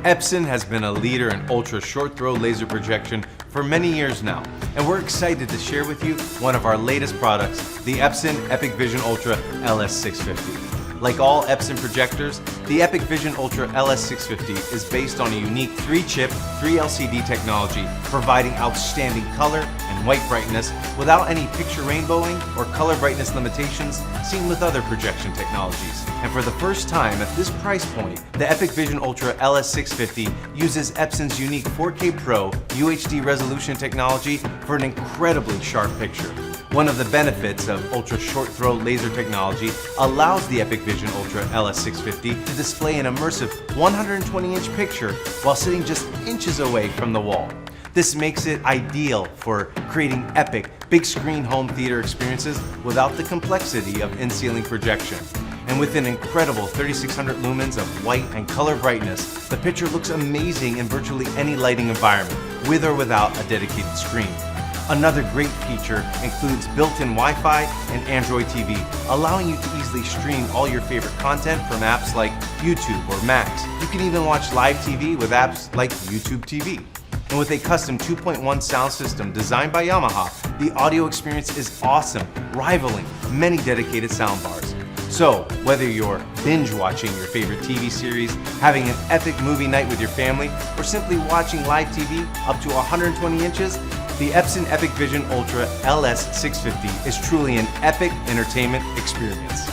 Epson has been a leader in ultra short throw laser projection for many years now, and we're excited to share with you one of our latest products, the Epson EpiqVision Ultra LS650. Like all Epson projectors, the EpiqVision Ultra LS650 is based on a unique 3-chip, 3LCD technology, providing outstanding color and white brightness without any picture rainbowing or color brightness limitations seen with other projection technologies. And for the first time at this price point, the EpiqVision Ultra LS650 uses Epson's unique 4K Pro UHD resolution technology for an incredibly sharp picture. One of the benefits of ultra short throw laser technology allows the EpiqVision Ultra LS650 to display an immersive 120-inch picture while sitting just inches away from the wall. This makes it ideal for creating epic, big screen home theater experiences without the complexity of in-ceiling projection. And with an incredible 3600 lumens of white and color brightness, the picture looks amazing in virtually any lighting environment, with or without a dedicated screen. Another great feature includes built-in Wi-Fi and Android TV, allowing you to easily stream all your favorite content from apps like YouTube or Max. You can even watch live TV with apps like YouTube TV. And with a custom 2.1 sound system designed by Yamaha, the audio experience is awesome, rivaling many dedicated soundbars. So, whether you're binge watching your favorite TV series, having an epic movie night with your family, or simply watching live TV up to 120 inches, the Epson EpiqVision Ultra LS650 is truly an epic entertainment experience.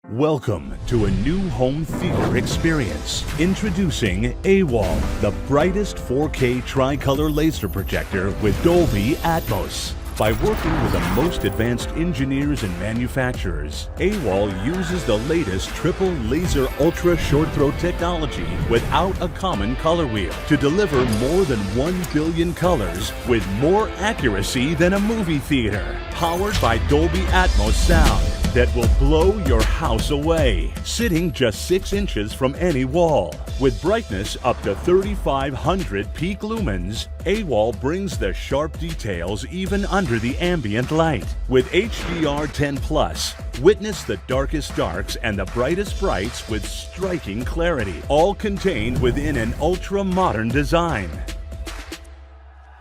Welcome to a new home theater experience. Introducing AWOL, the brightest 4K tricolor laser projector with Dolby Atmos. By working with the most advanced engineers and manufacturers, AWOL uses the latest triple laser ultra short throw technology without a common color wheel to deliver more than 1 billion colors with more accuracy than a movie theater. Powered by Dolby Atmos sound that will blow your house away, sitting just 6 inches from any wall. With brightness up to 3500 peak lumens, AWOL brings the sharp details even under the ambient light. With HDR10+, witness the darkest darks and the brightest brights with striking clarity, all contained within an ultra-modern design.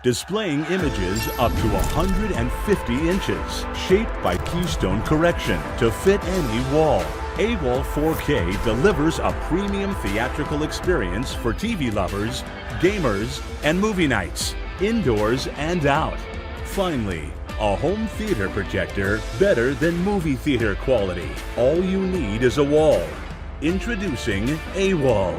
Displaying images up to 150 inches, shaped by keystone correction to fit any wall. AWOL 4K delivers a premium theatrical experience for TV lovers, gamers, and movie nights, indoors and out. Finally, a home theater projector better than movie theater quality. All you need is a wall. Introducing AWOL.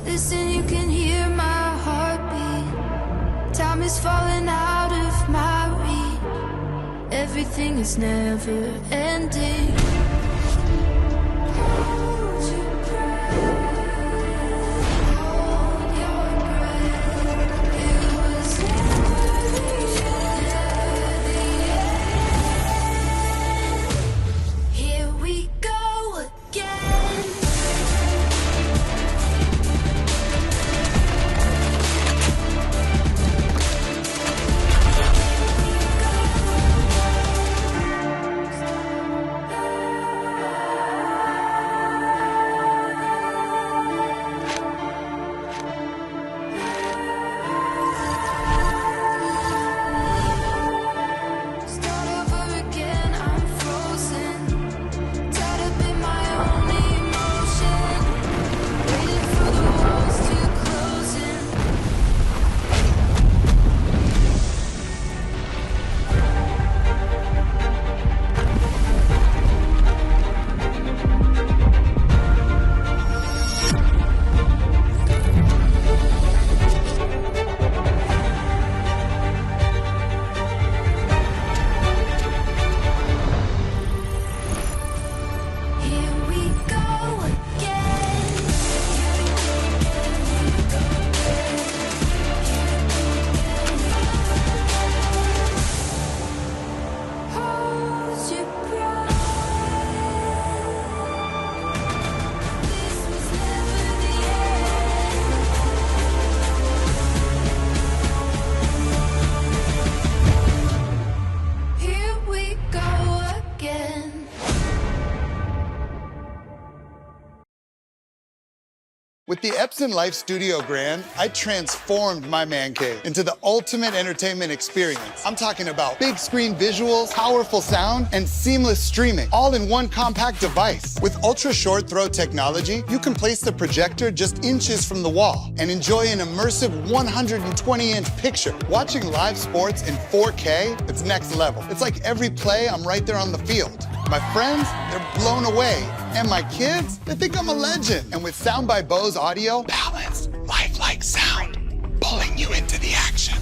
Listen, you can hear my heartbeat. Time is falling out of my reach. Everything is never ending. Hold your breath. Hold your breath. It was never the end. Here we go again. With the Epson Lifestudio Grand, I transformed my man cave into the ultimate entertainment experience. I'm talking about big screen visuals, powerful sound, and seamless streaming, all in one compact device. With ultra short throw technology, you can place the projector just inches from the wall and enjoy an immersive 120-inch picture. Watching live sports in 4K, it's next level. It's like every play, I'm right there on the field. My friends, they're blown away. And my kids, they think I'm a legend. And with Sound by Bose audio, balanced, lifelike sound, pulling you into the action.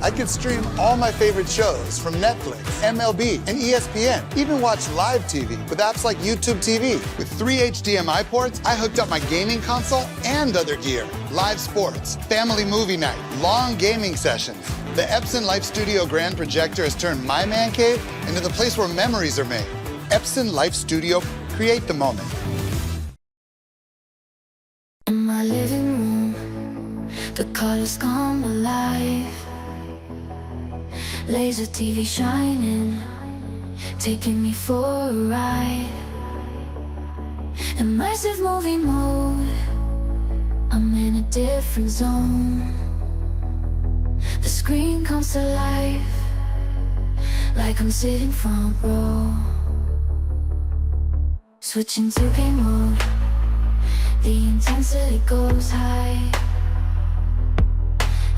I could stream all my favorite shows from Netflix, MLB, and ESPN. Even watch live TV with apps like YouTube TV. With 3 HDMI ports, I hooked up my gaming console and other gear. Live sports, family movie night, long gaming sessions. The Epson Lifestudio Grand Projector has turned my man cave into the place where memories are made. Epson Lifestudio, create the moment. In my living room, the colors come alive. Laser TV shining, taking me for a ride. Immersive movie mode, I'm in a different zone. The screen comes to life, like I'm sitting front row. Switching to game mode, the intensity goes high.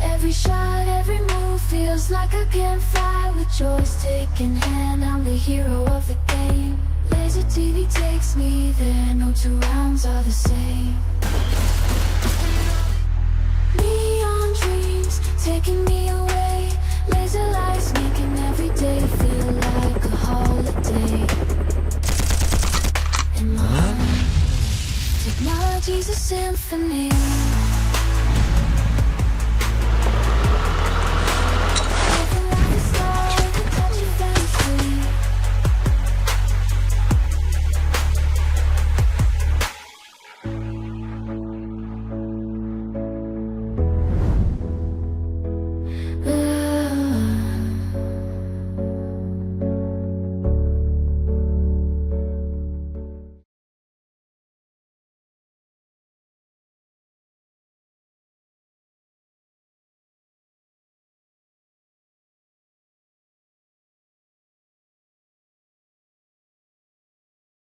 Every shot, every move feels like I can fly. With joystick in hand, I'm the hero of the game. Laser TV takes me there, no two rounds are the same. Neon dreams taking me away. Laser lights making every day feel like a holiday. In my heart, technology's a symphony.